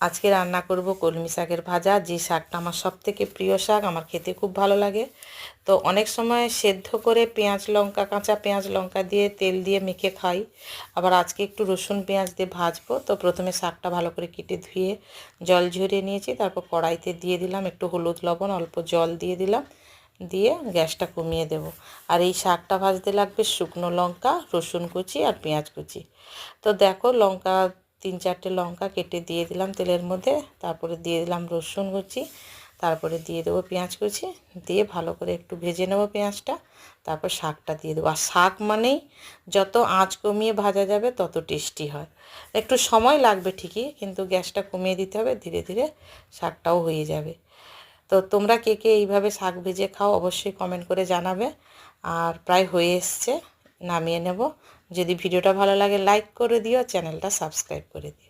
আজকে রান্না করব কলমি শাকের ভাজা। যে শাকটা আমার সবথেকে প্রিয় শাক, আমার খেতে খুব ভালো লাগে। তো অনেক সময় সেদ্ধ করে পেঁয়াজ লঙ্কা, কাঁচা পেঁয়াজ লঙ্কা দিয়ে তেল দিয়ে মেখে খাই। আবার আজকে একটু রসুন পেঁয়াজ দিয়ে ভাজবো। তো প্রথমে শাকটা ভালো করে কেটে ধুয়ে জল ঝরিয়ে নিয়েছি, তারপর কড়াইতে দিয়ে দিলাম একটু হলুদ লবণ, অল্প জল দিয়ে দিলাম, দিয়ে গ্যাসটা কমিয়ে দেব। আর এই শাকটা ভাজতে লাগবে শুকনো লঙ্কা, রসুন কুচি আর পেঁয়াজ কুচি। তো দেখো, লঙ্কা 3-4টে লঙ্কা কেটে দিয়ে দিলাম তেলের মধ্যে, তারপরে দিয়ে দিলাম রসুন কুচি, তারপরে দিয়ে দেবো পেঁয়াজ কুচি, দিয়ে ভালো করে একটু ভেজে নেবো পেঁয়াজটা। তারপর শাকটা দিয়ে দেবো। আর শাক মানেই যত আঁচ কমিয়ে ভাজা যাবে তত টেস্টি হয়। একটু সময় লাগবে ঠিকই, কিন্তু গ্যাসটা কমিয়ে দিতে হবে, ধীরে ধীরে শাকটাও হয়ে যাবে। তো তোমরা কে কে এইভাবে শাক ভেজে খাও অবশ্যই কমেন্ট করে জানাবে। আর প্রায় হয়ে এসছে, নামিয়ে নেব। যদি ভিডিওটা ভালো লাগে লাইক করে দিও, চ্যানেলটা সাবস্ক্রাইব করে দিও।